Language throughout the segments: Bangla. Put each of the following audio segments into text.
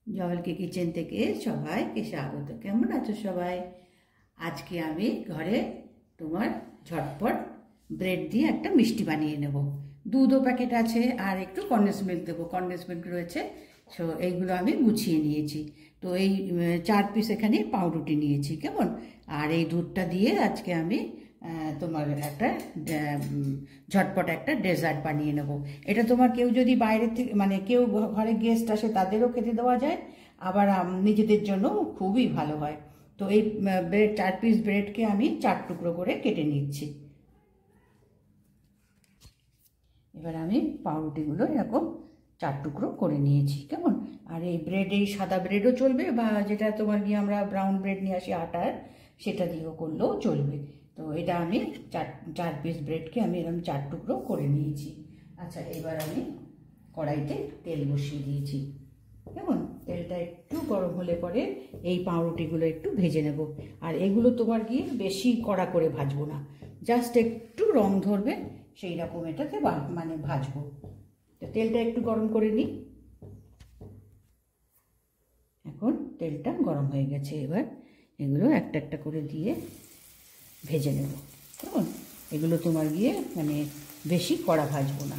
জওয়ালকে কিচেন থেকে সবাইকে স্বাগত। কেমন আছো সবাই? আজকে আমি ঘরে তোমার ঝটপট ব্রেড দিয়ে একটা মিষ্টি বানিয়ে নেব। দুধও প্যাকেট আছে আর একটু কন্ডেন্স মিল্ক দেবো, কন্ডেন্স মিল্ক রয়েছে। সো এইগুলো আমি গুছিয়ে নিয়েছি। তো এই 4 পিস এখানে পাউরুটি নিয়েছি, কেমন। আর এই দুধটা দিয়ে আজকে আমি তোমার একটা ঝটপট একটা ডেজার্ট বানিয়ে নেব। এটা তোমার কেউ যদি বাইরে থেকে মানে কেউ ঘরে গেস্ট আসে তাদেরও খেতে দেওয়া যায়, আবার নিজেদের জন্য খুবই ভালো হয়। তো এই ব্রেড 4 পিস ব্রেডকে আমি 4 টুকরো করে কেটে নিচ্ছি। এবার আমি পাউরুটিগুলো এরকম 4 টুকরো করে নিয়েছি, কেমন। আর এই ব্রেড, এই সাদা ব্রেডও চলবে, বা যেটা তোমার গিয়ে আমরা ব্রাউন ব্রেড নিয়ে আসি আটার, সেটা দিয়েও করলেও চলবে। তো এটা আমি 4 পিস ব্রেডকে আমি এরকম 4 টুকরো করে নিয়েছি। আচ্ছা, এবার আমি কড়াইতে তেল বসিয়ে দিয়েছি, কেমন। তেলটা একটু গরম হলে পরে এই পাউরুটিগুলো একটু ভেজে নেব। আর এগুলো তোমার গিয়ে বেশি কড়া করে ভাজবো না, জাস্ট একটু রং ধরবে সেই রকম এটাতে মানে ভাজবো। তো তেলটা একটু গরম করে নিই। এখন তেলটা গরম হয়ে গেছে, এবার এগুলো একটা একটা করে দিয়ে ভেজে নেব, কেমন। এগুলো তোমার গিয়ে মানে বেশি কড়া ভাজবো না,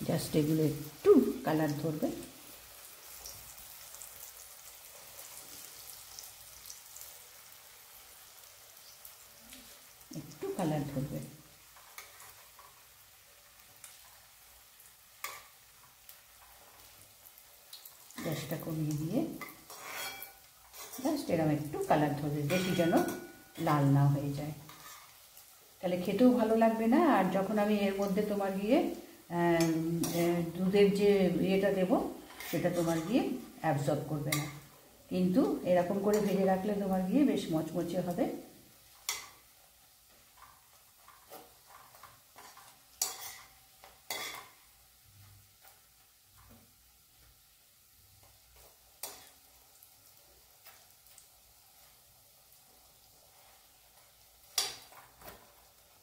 জাস্ট এগুলো একটু কালার ধরবে। একটু কালার ধরবে। গ্যাসটা কমিয়ে দিয়ে জাস্ট এরকম একটু কালার ধরবে, বেশি যেন লাল না হয়ে যায়, তাহলে খেতেও ভালো লাগবে না। আর যখন আমি এর মধ্যে তোমার গিয়ে দুধের যে ইয়েটা দেবো, সেটা তোমার গিয়ে অ্যাবজর্ব করবে না। কিন্তু এরকম করে ভেজে রাখলে তোমার গিয়ে বেশ মচমচে হবে।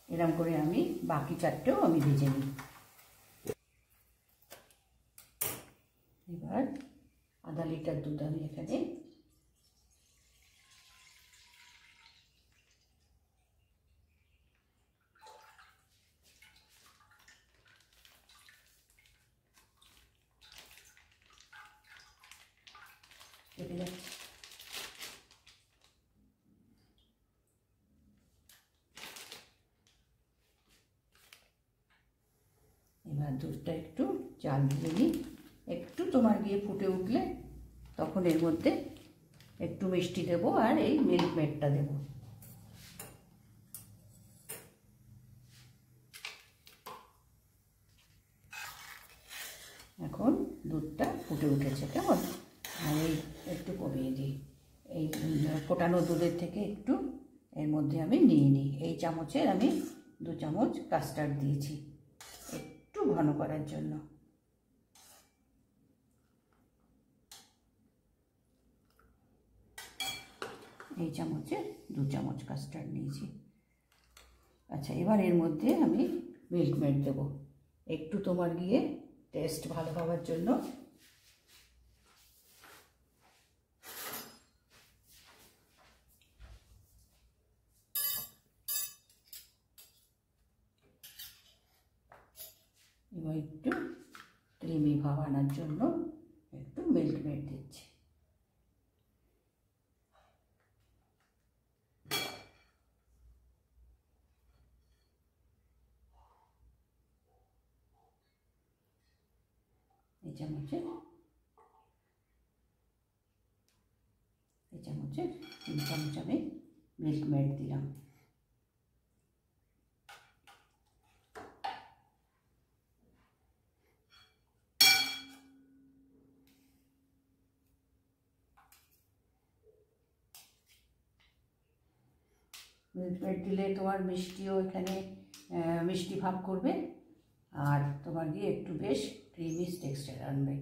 এরকম করে আমি বাকি 4টেও আমি ভেজে নিই। এবার আধা লিটার দুধ আমি এখানে কেটে যাচ্ছি। এবার দুধটা একটু জাল দিয়ে নিই। একটু তোমার গিয়ে ফুটে উঠলে তখন এর মধ্যে একটু মিষ্টি দেবো আর এই মিল্ক মেডটা দেবো। এখন দুধটা ফুটে উঠেছে, কেমন। আর এই একটু কমিয়ে দিই, এই ফোটানো দুধের থেকে একটু এর মধ্যে আমি নিয়ে নিই। এই চামচের আমি 2 চামচ কাস্টার্ড দিয়েছি একটু ঘন করার জন্য। এই চামচে 2 চামচ কাস্টার্ড নিয়েছি। আচ্ছা, এবার এর মধ্যে আমি মিল্ক মেড দেবো একটু তোমার গিয়ে টেস্ট ভালো হওয়ার জন্য। এবার একটু ক্রিমি ভাব আনার জন্য একটু মিল্ক মেড দিচ্ছি। এই চামচে 3 চামচ আমি মিল্ক মেড দিলাম। মিল্ক মেড দিলে তোমার মিষ্টিও এখানে মিষ্টি ভাব করবে, আর তোমার গিয়ে একটু বেশ ক্রিমি টেক্সচার আনবে,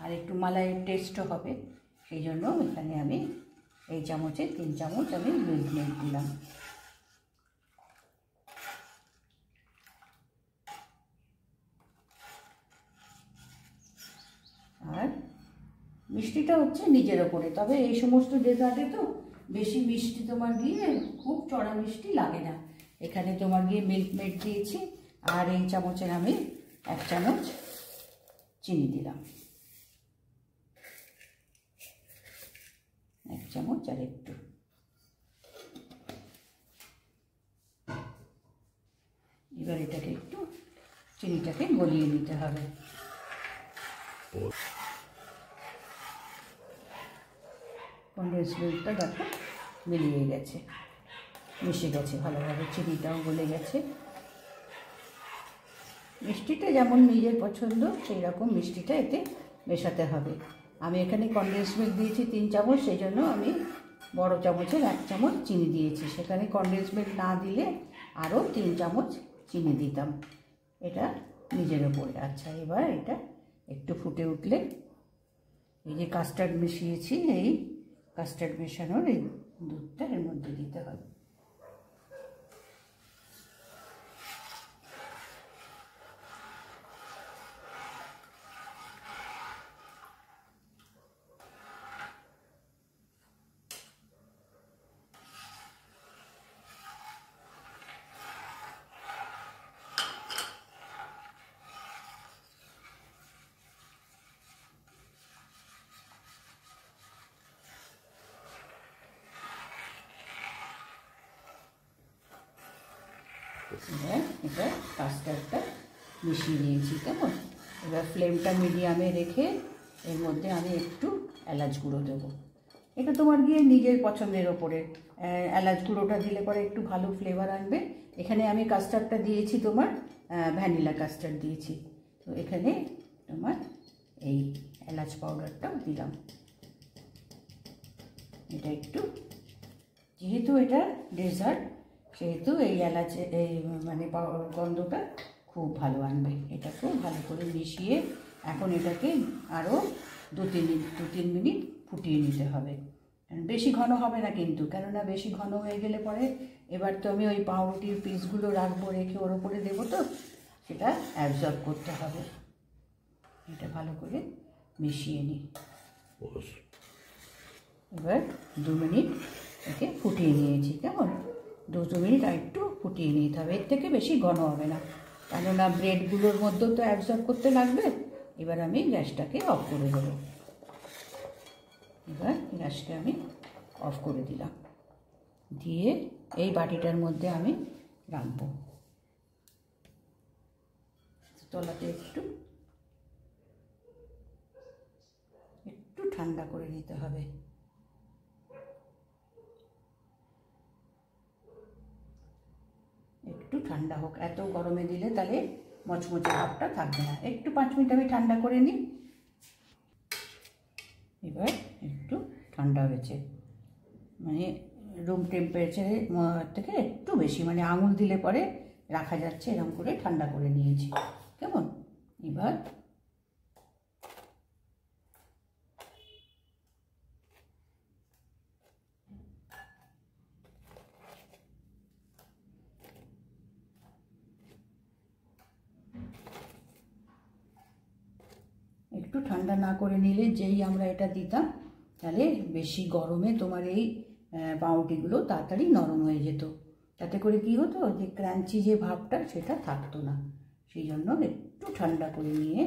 আর একটু মালাইয়ের টেস্টও হবে। সেই জন্য এখানে আমি এই চামচে 3 চামচ আমি মিল্ক মেড দিলাম। আর মিষ্টিটা হচ্ছে নিজের ওপরে, তবে এই সমস্ত ডেজার্টে তো বেশি মিষ্টি তোমার গিয়ে খুব চড়া মিষ্টি লাগে না। এখানে তোমার গিয়ে মিল্ক মেড দিয়েছি, আর এই চামচের আমি 1 চামচ চিনি দিলাম, 1 চামচ আর একটু। এবার এটাকে একটু চিনিটাকে গলিয়ে নিতে হবে। কনডেন্স মিল্কটা দেখো মিলিয়ে গেছে, মিশে গেছে ভালোভাবে, চিনিটাও গলে গেছে। মিষ্টিটা যেমন নিজের পছন্দ সেই রকম মিষ্টিটা এতে মেশাতে হবে। আমি এখানে কনডেন্স মিল্ক দিয়েছি 3 চামচ, সেই জন্য আমি বড় চামচের 1 চামচ চিনি দিয়েছি। সেখানে কনডেন্স মিল্ক না দিলে আরও 3 চামচ চিনি দিতাম। এটা নিজের ওপরে। আচ্ছা, এবার এটা একটু ফুটে উঠলে এই যে কাস্টার্ড মিশিয়েছি, এই কাস্টার্ড মেশানোর এই দুধটা এর মধ্যে দিতে হবে। এবার এটা কাস্টার্ডটা মিশিয়ে নিয়েছি, কেমন? এবার ফ্লেমটা মিডিয়ামে রেখে এর মধ্যে আমি একটু এলাচ গুঁড়ো দেবো। এটা তোমার গিয়ে নিজের পছন্দের ওপরে, এলাচ গুঁড়োটা দিলে পরে একটু ভালো ফ্লেভার আনবে। এখানে আমি কাস্টার্ডটা দিয়েছি তোমার ভ্যানিলা কাস্টার্ড দিয়েছি, তো এখানে তোমার এই এলাচ পাউডারটাও দিলাম। এটা একটু, যেহেতু এটা ডেজার্ট সেহেতু এই এলাচে এই মানে গন্ধটা খুব ভালো আনবে। এটাকেও ভালো করে মিশিয়ে এখন এটাকে আরও 2-3 মিনিট ফুটিয়ে নিতে হবে। বেশি ঘন হবে না কিন্তু, কেননা বেশি ঘন হয়ে গেলে পরে এবার তো আমি ওই পাউরুটির পিসগুলো রাখবো, রেখে ওর ওপরে দেবো, তো সেটা অ্যাবজর্ব করতে হবে। এটা ভালো করে মিশিয়ে নিই। এবার 2 মিনিট একে ফুটিয়ে নিয়েছি, কেমন? 2 মিনিট আর একটু ফুটিয়ে নিতে হবে, এর থেকে বেশি ঘন হবে না, কেননা ব্রেডগুলোর মধ্যেও তো অ্যাবজর্ব করতে লাগবে। এবার আমি গ্যাসটাকে অফ করে দেবো। এবার গ্যাসটা আমি অফ করে দিলাম, দিয়ে এই বাটিটার মধ্যে আমি রাখবো। তলাতে একটু ঠান্ডা করে নিতে হবে। একটু ঠান্ডা হোক, এত গরমে দিলে তাহলে মচমচে ভাবটা থাকবে না। একটু 5 মিনিট আমি ঠান্ডা করে নিই। এবার একটু ঠান্ডা হয়েছে, মানে রুম টেম্পারেচারের থেকে একটু বেশি, মানে আঙুল দিলে পরে রাখা যাচ্ছে, এরকম করে ঠান্ডা করে নিয়েছি, কেমন? এবার একটু ঠান্ডা না করে নিলে যেই আমরা এটা দিতাম, তাহলে বেশি গরমে তোমার এই পাউরুটিগুলো তাড়াতাড়ি নরম হয়ে যেত। তাতে করে কী হতো, যে ক্রাঞ্চি যে ভাবটা সেটা থাকতো না। সেই জন্য একটু ঠান্ডা করে নিয়ে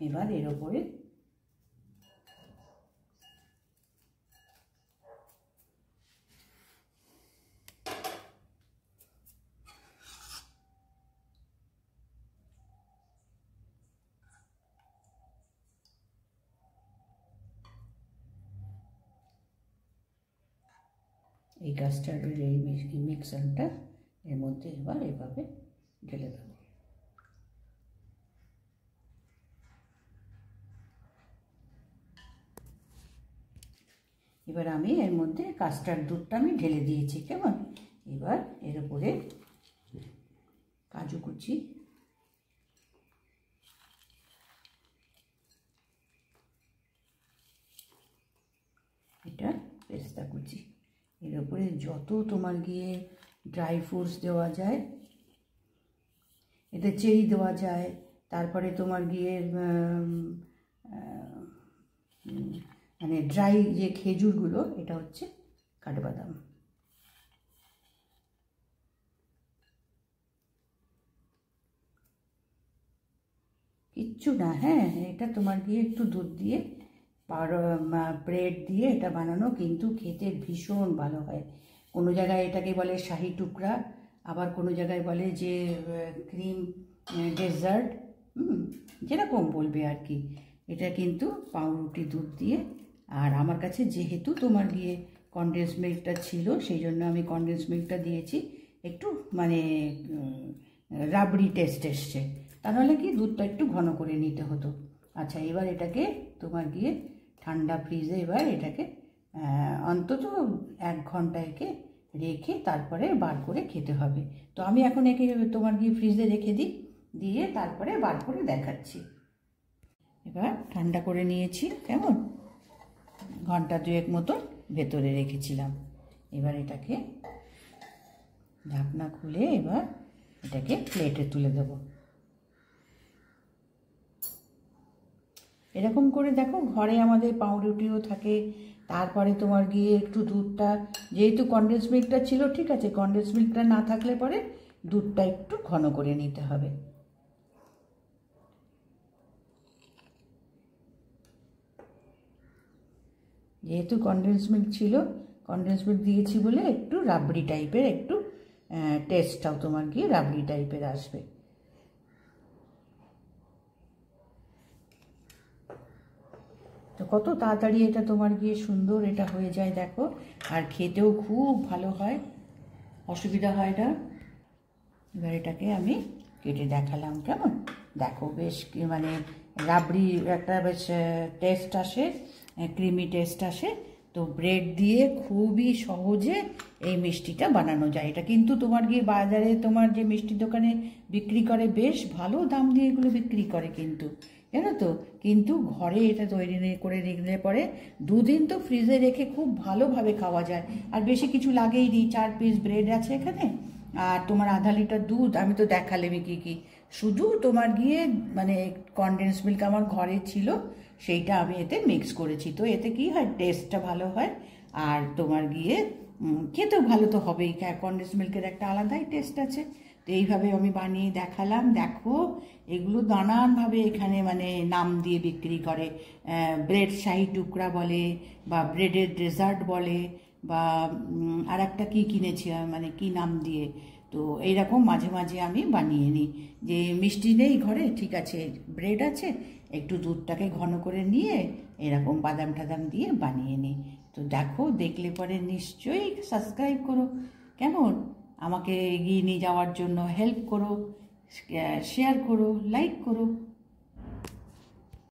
এবার এর ওপরে এই কাস্টার্ডের এই মিক্সারটা এর মধ্যে এবার এভাবে ঢেলে দেবো। এবার আমি এর মধ্যে কাস্টার্ড দুধটা আমি ঢেলে দিয়েছি, কেমন? এবার এর উপরে কাজু কুচি, এটা পেস্তা কুচি, এর উপরে যত তোমার গিয়ে ড্রাই ফ্রুটস দেওয়া যায়, এতে চেরি দেওয়া যায়, তারপরে তোমার গিয়ে মানে ড্রাই যে খেজুরগুলো, এটা হচ্ছে কাঠবাদাম। কিচ্ছু না, হ্যাঁ, এটা তোমার গিয়ে একটু দুধ দিয়ে ব্রেড দিয়ে এটা বানানো, কিন্তু খেতে ভীষণ ভালো হয়। কোনো জায়গায় এটাকে বলে শাহি টুকরা, আবার কোনো জায়গায় বলে যে ক্রিম ডেজার্ট, যেরকম বলবে আর কি। এটা কিন্তু পাউরুটি দুধ দিয়ে, আর আমার কাছে যেহেতু তোমার গিয়ে কনডেন্স মিল্কটা ছিল, সেই জন্য আমি কনডেন্স মিল্কটা দিয়েছি। একটু মানে রাবড়ি টেস্ট এসছে, তা নাহলে কি দুধটা একটু ঘন করে নিতে হতো। আচ্ছা, এবার এটাকে তোমার গিয়ে ঠান্ডা ফ্রিজে এবার এটাকে অন্তত 1 ঘন্টা একে রেখে তারপরে বার করে খেতে হবে। তো আমি এখন একে তোমার গিয়ে ফ্রিজে রেখে দিই, দিয়ে তারপরে বার করে দেখাচ্ছি। এবার ঠান্ডা করে নিয়েছি, কেমন 1 ঘন্টা 2 মতো ভেতরে রেখেছিলাম। এবার এটাকে ঢাকনা খুলে এবার এটাকে প্লেটে তুলে দেব। এরকম করে দেখো, ঘরে আমাদের পাউরুটিও থাকে, তারপরে তোমার গিয়ে একটু দুধটা, যেহেতু কনডেন্স মিল্কটা ছিল, ঠিক আছে, কনডেন্স মিল্কটা না থাকলে পরে দুধটা একটু ঘন করে নিতে হবে। যেহেতু কনডেন্স মিল্ক ছিল, কনডেন্স মিল্ক দিয়েছি বলে একটু রাবড়ি টাইপের, একটু টেস্টটাও তোমার গিয়ে রাবড়ি টাইপের আসবে। তো কত তাড়াতাড়ি এটা তোমার গিয়ে সুন্দর এটা হয়ে যায় দেখো, আর খেতেও খুব ভালো হয়, অসুবিধা হয় না। এবার এটাকে আমি কেটে দেখালাম, কেমন দেখো, বেশ মানে রাবড়ি একটা বেশ টেস্ট আসে, ক্রিমি টেস্ট আসে। তো ব্রেড দিয়ে খুবই সহজে এই মিষ্টিটা বানানো যায়। এটা কিন্তু তোমার গিয়ে বাজারে তোমার যে মিষ্টির দোকানে বিক্রি করে, বেশ ভালো দাম দিয়ে এগুলো বিক্রি করে কিন্তু, জানো তো। কিন্তু ঘরে এটা তৈরি করে রেখে পরে 2 দিন তো ফ্রিজে রেখে খুব ভালোভাবে খাওয়া যায়। আর বেশি কিছু লাগেই নি, 4 পিস ব্রেড আছে এখানে, আর তোমার আধা লিটার দুধ। আমি তো দেখালামই কি কি, শুধু তোমার গিয়ে মানে কনডেন্স মিল্ক আমার ঘরে ছিল, সেইটা আমি এতে মিক্স করেছি। তো এতে কি হয়, টেস্টটা ভালো হয়, আর তোমার গিয়ে খেতেও ভালো তো হবেই, কনডেন্স মিল্কের একটা আলাদাই টেস্ট আছে। তো এইভাবে আমি বানিয়ে দেখালাম। দেখো, এগুলো নানানভাবে এখানে মানে নাম দিয়ে বিক্রি করে, ব্রেড শাহি টুকরা বলে, বা ব্রেডের ডেজার্ট বলে, বা আর একটা কী কিনেছি মানে কি নাম দিয়ে। তো এইরকম মাঝে মাঝে আমি বানিয়ে নিই, যে মিষ্টি নেই ঘরে, ঠিক আছে, ব্রেড আছে, একটু দুধটাকে ঘন করে নিয়ে এরকম বাদাম টাদাম দিয়ে বানিয়ে নিই। তো দেখো, দেখলে পরে নিশ্চয়ই সাবস্ক্রাইব করো, কেমন, আমাকে এগিয়ে নিয়ে যাওয়ার জন্য হেল্প করো, শেয়ার করো, লাইক করো।